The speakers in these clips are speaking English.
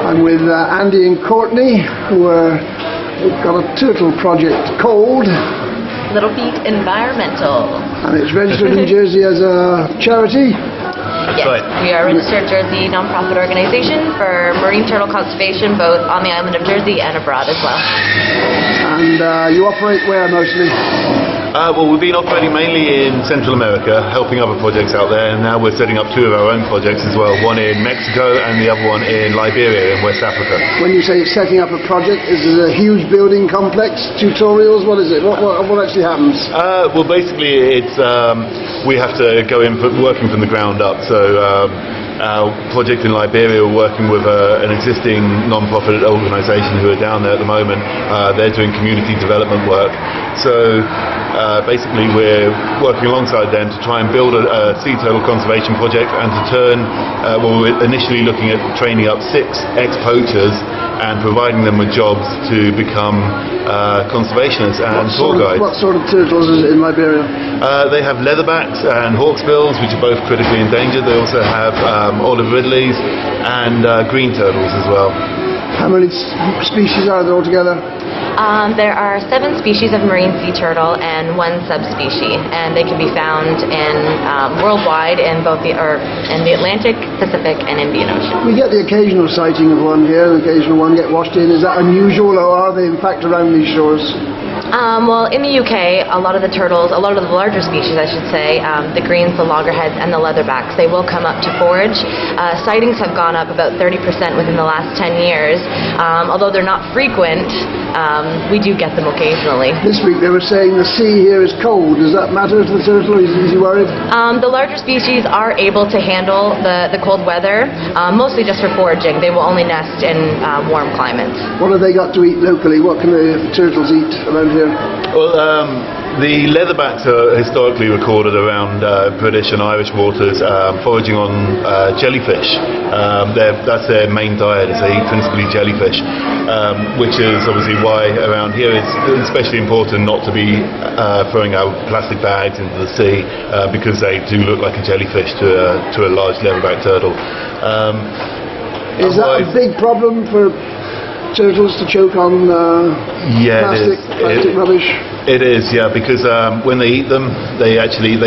I'm with Andy and Courtney, we've got a turtle project called Littlefeet Environmental. And it's registered in Jersey as a charity. Yes, right. We are a registered Jersey non-profit organization for marine turtle conservation, both on the island of Jersey and abroad as well. And you operate where mostly? Well, we've been operating mainly in Central America, helping other projects out there, and now we're setting up two of our own projects as well, one in Mexico and the other one in Liberia in West Africa. When you say setting up a project, is it a huge building complex, tutorials, what is it? What actually happens? Well, basically it's we have to go in working from the ground up. So our project in Liberia, we're working with an existing non-profit organisation who are down there at the moment. They're doing community development work. So basically we're working alongside them to try and build a sea turtle conservation project and to turn, well, we're initially looking at training up 6 ex-poachers and providing them with jobs to become conservationists and tour guides. What sort of turtles is it in Liberia? They have leatherbacks and hawksbills, which are both critically endangered. They also have olive ridleys and green turtles as well. How many species are there altogether? There are 7 species of marine sea turtle and 1 subspecies, and they can be found in worldwide in both the Atlantic, Pacific, and Indian Ocean. We get the occasional sighting of one here, and the occasional one get washed in. Is that unusual, or are they in fact around these shores? Well, in the UK, a lot of the turtles, a lot of the larger species, I should say, the greens, the loggerheads, and the leatherbacks, they will come up to forage. Sightings have gone up about 30% within the last 10 years. Although they're not frequent, we do get them occasionally. This week they were saying the sea here is cold. Does that matter to the turtle? Is he worried? The larger species are able to handle the cold weather, mostly just for foraging. They will only nest in warm climates. What have they got to eat locally? What can the turtles eat around here? Well, the leatherbacks are historically recorded around British and Irish waters, foraging on jellyfish. That's their main diet, is they eat principally jellyfish, which is obviously why around here it's especially important not to be throwing out plastic bags into the sea, because they do look like a jellyfish to a large leatherback turtle. Is that a big problem for turtles to choke on plastic rubbish? It is, yeah, because when they eat them, they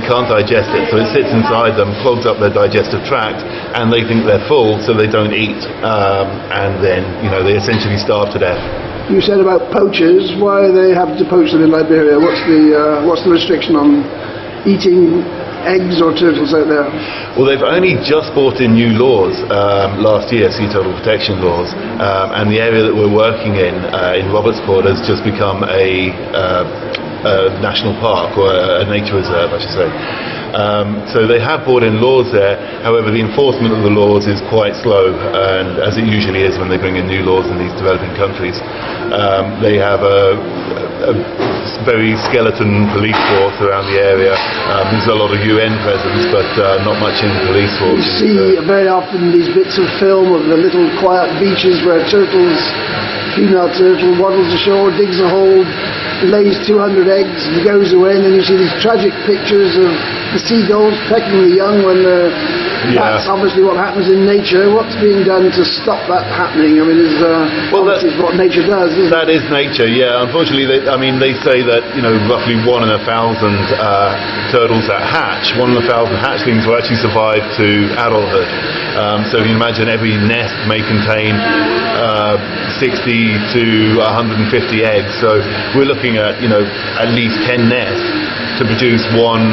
can't digest it, so it sits inside them, clogs up their digestive tract, and they think they're full, so they don't eat, and then they essentially starve to death. You said about poachers. Why are they having to poach them in Liberia? What's the restriction on eating eggs or turtles out there? Well, they've only just brought in new laws last year, sea turtle protection laws, and the area that we're working in Robertsport has just become a national park, or a nature reserve, I should say. So they have brought in laws there. However, the enforcement of the laws is quite slow, and as it usually is when they bring in new laws in these developing countries. They have a very skeleton police force around the area. There's a lot of UN presence, but not much in the police force. You see very often these bits of film of the little quiet beaches where female turtle waddles ashore, digs a hole, lays 200 eggs and goes away, and then you see these tragic pictures of the seagulls pecking the young when that's obviously what happens in nature. What's being done to stop that happening? I mean, that's what nature does, isn't it? That is nature, yeah. Unfortunately, they say that roughly 1 in 1,000 turtles that hatch, 1 in 1,000 hatchlings will actually survive to adulthood. So you can imagine every nest may contain 60 to 150 eggs. So we're looking at at least 10 nests to produce 1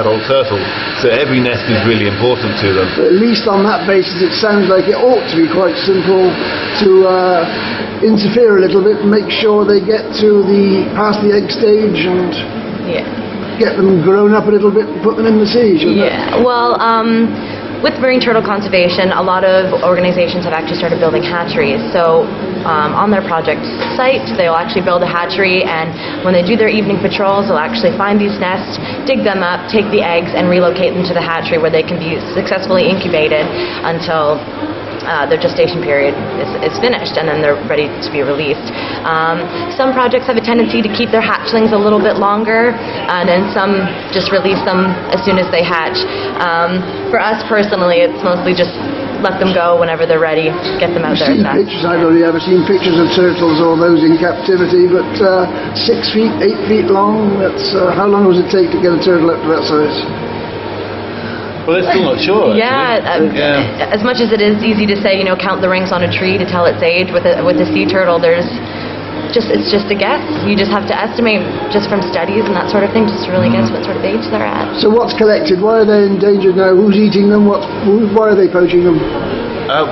adult turtle. So every nest is really important to them. But at least on that basis, it sounds like it ought to be quite simple to interfere a little bit and make sure they get past the egg stage and get them grown up a little bit and put them in the sea, shouldn't it? Yeah, well, with marine turtle conservation, a lot of organizations have actually started building hatcheries. So on their project site, they'll actually build a hatchery, and when they do their evening patrols, they'll actually find these nests, dig them up, take the eggs, and relocate them to the hatchery where they can be successfully incubated until their gestation period is finished, and then they're ready to be released. Some projects have a tendency to keep their hatchlings a little bit longer, and then some just release them as soon as they hatch. For us personally, it's mostly just let them go whenever they're ready, get them out I've there. seen pictures. I've only ever seen pictures of turtles or those in captivity, but 6 feet, 8 feet long. That's how long does it take to get a turtle up to that size? Well, they're still not sure. Yeah, as much as it is easy to say, count the rings on a tree to tell its age, with a sea turtle, it's just a guess. You just have to estimate just from studies and that sort of thing, just to really guess what sort of age they're at. So what's collected? Why are they endangered now? Who's eating them? Why are they poaching them?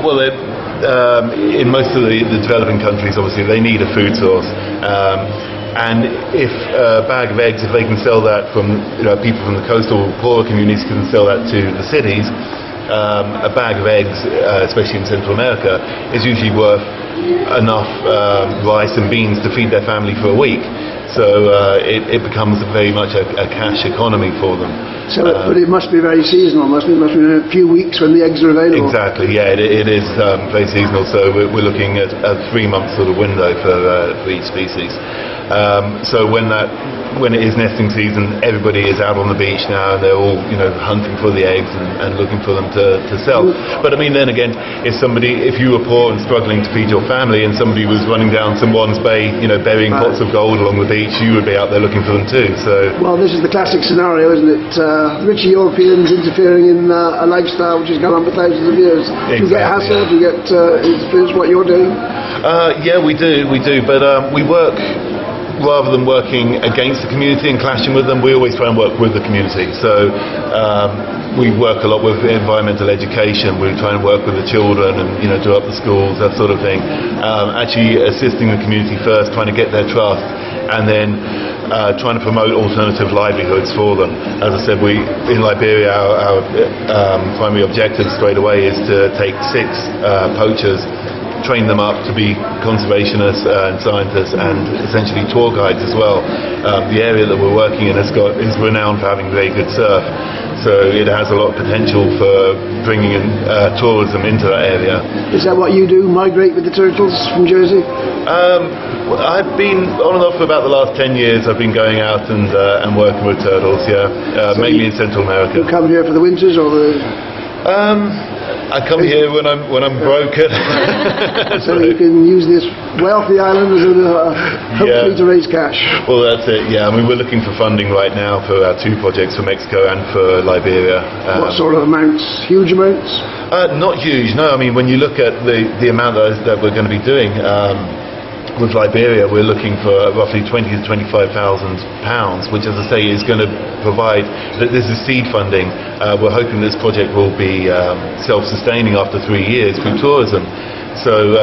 Well, in most of the developing countries, obviously, they need a food source. And if a bag of eggs, if they can sell that from people from the coastal poorer communities can sell that to the cities, a bag of eggs, especially in Central America, is usually worth enough rice and beans to feed their family for a week. So it becomes very much a cash economy for them. So, but it must be very seasonal, mustn't it? It must be a few weeks when the eggs are available. Exactly, yeah, it is very seasonal. So we're looking at a 3-month sort of window for each species. So when it is nesting season, everybody is out on the beach now, and they're all hunting for the eggs and looking for them to sell. But I mean, then again, if you were poor and struggling to feed your family, and somebody was running down St. Juan's Bay, burying pots of gold along the beach, you would be out there looking for them too. So, well, this is the classic scenario, isn't it? Rich Europeans interfering in a lifestyle which has gone on for thousands of years. Exactly, Do you get hassled? Do you get interference? What you're doing? Yeah, we do, but we work. Rather than working against the community and clashing with them, we always try and work with the community. So we work a lot with environmental education. We try and work with the children and do up the schools, that sort of thing. Actually assisting the community first, trying to get their trust, and then trying to promote alternative livelihoods for them. As I said, in Liberia, our primary objective straight away is to take 6 poachers, train them up to be conservationists and scientists, and essentially tour guides as well. The area that we're working in is renowned for having very good surf, so it has a lot of potential for bringing in tourism into that area. Is that what you do? Migrate with the turtles from Jersey? I've been on and off for about the last 10 years. I've been going out and working with turtles, mainly in Central America. You come here for the winters or the? I come here when I'm broken. So you can use this wealthy island as hopefully to raise cash. Well, that's it. Yeah, I mean, we're looking for funding right now for our 2 projects for Mexico and for Liberia. What sort of amounts? Huge amounts? Not huge. No, I mean, when you look at the amount that we're going to be doing. With Liberia, we're looking for roughly £20,000 to £25,000, which, as I say, is going to provide. This is seed funding. We're hoping this project will be self-sustaining after 3 years through tourism. So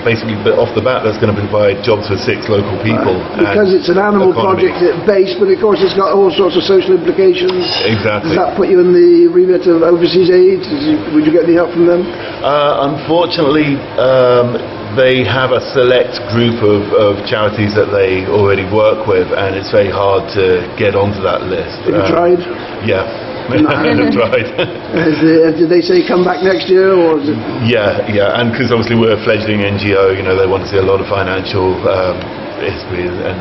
basically, off the bat, that's going to provide jobs for 6 local people. Because it's an animal project at base, but of course it's got all sorts of social implications. Exactly. Does that put you in the remit of overseas aid? Would you get any help from them? Unfortunately, they have a select group of charities that they already work with, and it's very hard to get onto that list. Have you tried? Yeah. I've tried. Did they say come back next year, or is it? Yeah, and because obviously we're a fledgling NGO, they want to see a lot of financial history and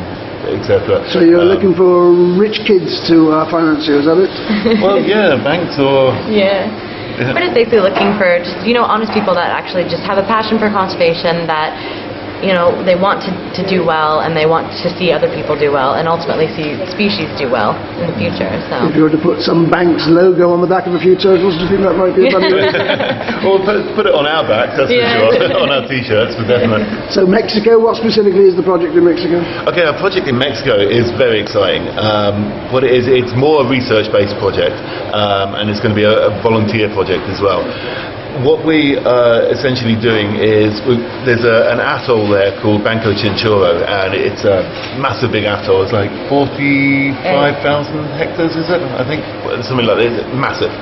etc. So you're looking for rich kids to finance you, is that it? Well, yeah, banks or... Yeah. But it's basically looking for just, honest people that actually just have a passion for conservation, that, they want to do well, and they want to see other people do well, and ultimately see species do well in the future. So if you were to put some bank's logo on the back of a few turtles, do you think that might be a funny way? Well, put it on our back, that's for sure. On our t-shirts, for definite. So Mexico, what specifically is the project in Mexico? Okay, our project in Mexico is very exciting. What it is, it's more a research-based project, and it's going to be a volunteer project as well. What we are essentially doing is there's an atoll there called Banco Chinchorro, and it's a massive big atoll. It's like 45,000 hectares, is it? I think something like that. It's massive.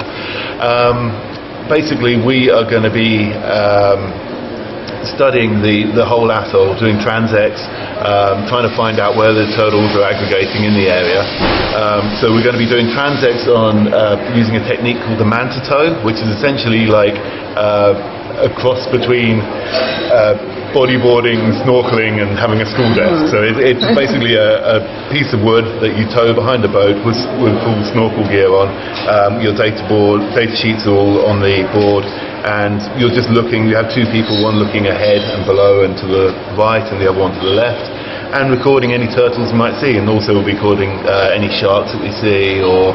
Basically, we are going to be studying the whole atoll, doing transects, trying to find out where the turtles are aggregating in the area. So we're going to be doing transects on using a technique called the manta toe, which is essentially like a cross between bodyboarding, snorkeling, and having a school desk. So it's basically a piece of wood that you tow behind a boat with full snorkel gear on. Your data sheets are all on the board, and you're just looking. You have two people, one looking ahead and below and to the right, and the other one to the left, and recording any turtles we might see, and also we'll be recording any sharks that we see, or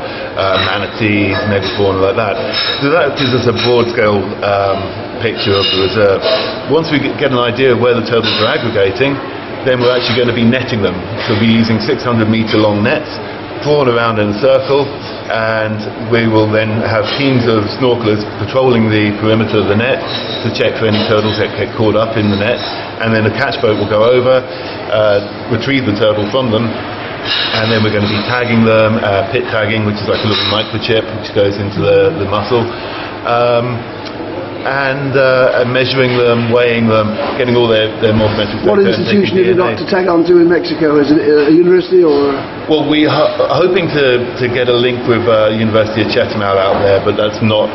manatees, maybe fauna like that. So that gives us a broad scale picture of the reserve. Once we get an idea of where the turtles are aggregating, then we're actually going to be netting them. So we'll be using 600-metre long nets drawn around in a circle, and we will then have teams of snorkelers patrolling the perimeter of the net to check for any turtles that get caught up in the net, and then a catch boat will go over, retrieve the turtle from them, and then we're going to be tagging them, pit tagging, which is like a little microchip which goes into the muscle, and measuring them, weighing them, getting all their morphometric data. What institution have you got to tag on to in Mexico? Is it a university or? Well, we are hoping to get a link with University of Chatham out there, but that's not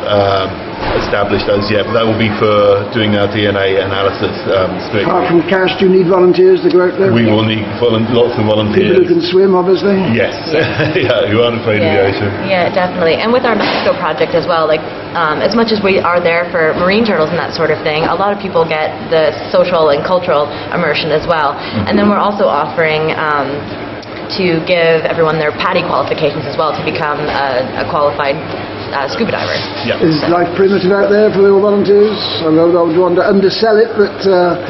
established as yet. But that will be for doing our DNA analysis. Apart from cash, do you need volunteers to go out there? We will need lots of volunteers. People who can swim, obviously. Yes, yeah, who aren't afraid of the ocean. Yeah, definitely. And with our Mexico project as well, like as much as we are there for marine turtles and that sort of thing, a lot of people get the social and cultural immersion as well. And then we're also offering to give everyone their PADI qualifications as well to become a qualified scuba diver. Yeah. Is life primitive out there for the volunteers? I don't want to undersell it, but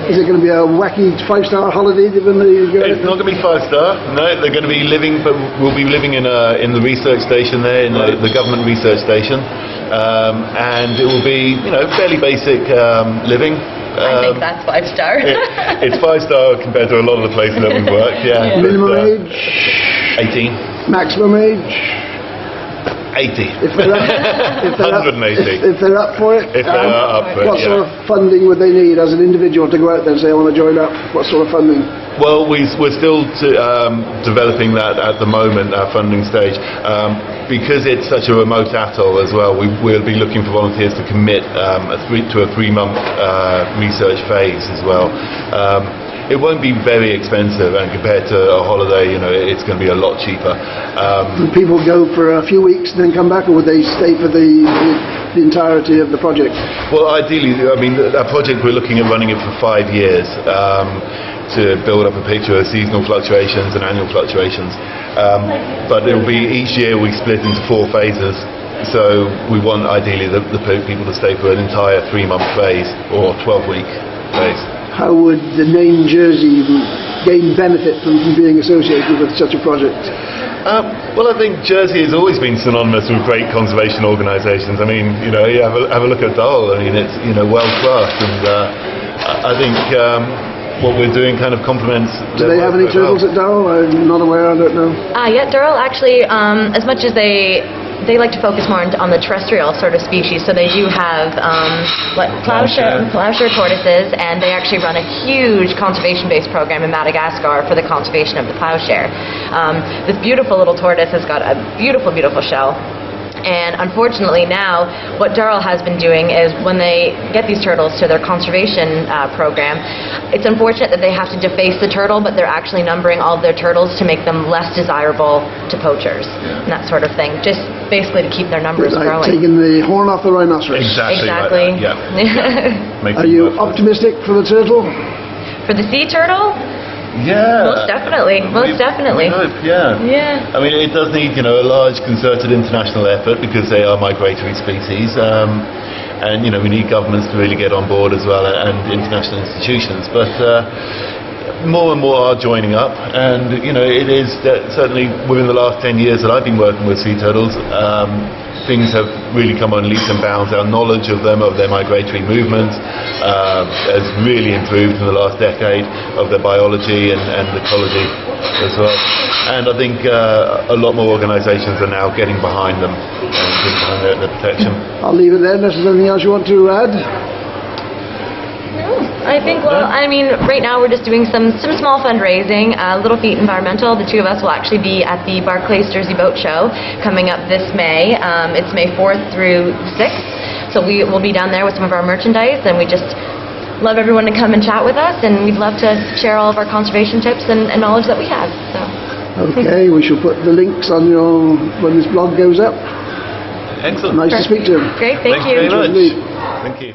is it going to be a wacky 5-star holiday when they go? It's not going to be 5-star. No, they're going to be living, but we'll be living in the research station there, in the government research station, and it will be fairly basic living. I think that's 5-star. It's 5-star compared to a lot of the places that we've worked. Yeah. Minimum age? 18. Maximum age? 80. If they're up, 180. if they're up for it? If they are up for it, what sort of funding would they need as an individual to go out there and say, I want to join up? What sort of funding? Well, we're still developing that at the moment, our funding stage. Because it's such a remote atoll as well, we'll be looking for volunteers to commit to a 3-month research phase as well. It won't be very expensive, and compared to a holiday, it's going to be a lot cheaper. Would people go for a few weeks and then come back, or would they stay for the entirety of the project? Well, ideally, our project, we're looking at running it for 5 years to build up a picture of seasonal fluctuations and annual fluctuations. But it will be each year we split into 4 phases. So we want ideally the people to stay for an entire 3-month phase or 12-week phase. How would the name Jersey gain benefit from being associated with such a project? Well, I think Jersey has always been synonymous with great conservation organisations. You have a look at Dole. It's world class, and I think what we're doing kind of complements. Do they have any turtles at Durrell? I'm not aware. I don't know. Yeah, Durrell actually, as much as they like to focus more on the terrestrial sort of species, so they do have plowshare tortoises, and they actually run a huge conservation-based program in Madagascar for the conservation of the plowshare. This beautiful little tortoise has got a beautiful, beautiful shell. And unfortunately now, what Durrell has been doing is when they get these turtles to their conservation program, it's unfortunate that they have to deface the turtle, but they're actually numbering all of their turtles to make them less desirable to poachers and that sort of thing, just basically to keep their numbers growing. Taking the horn off the rhinoceros. Exactly. Like that, yeah. Are you optimistic for the turtle? For the sea turtle? Yeah. Most definitely. We hope, yeah. It does need, a large concerted international effort because they are migratory species. And, we need governments to really get on board as well, and international institutions. But more and more are joining up, and, it is certainly within the last 10 years that I've been working with sea turtles, things have really come on leaps and bounds. Our knowledge of them, of their migratory movements, has really improved in the last decade, of their biology and ecology as well. And I think a lot more organisations are now getting behind them and getting behind their protection. I'll leave it there unless there's anything else you want to add. I think, right now we're just doing some small fundraising. Littlefeet Environmental, the 2 of us will actually be at the Barclays Jersey Boat Show coming up this May. It's May 4th through 6th. So we will be down there with some of our merchandise, and we just love everyone to come and chat with us, and we'd love to share all of our conservation tips and knowledge that we have. So. Okay, we shall put the links on when this blog goes up. Excellent. Nice to speak to you. Great, thank Thanks you. very much. Thank you.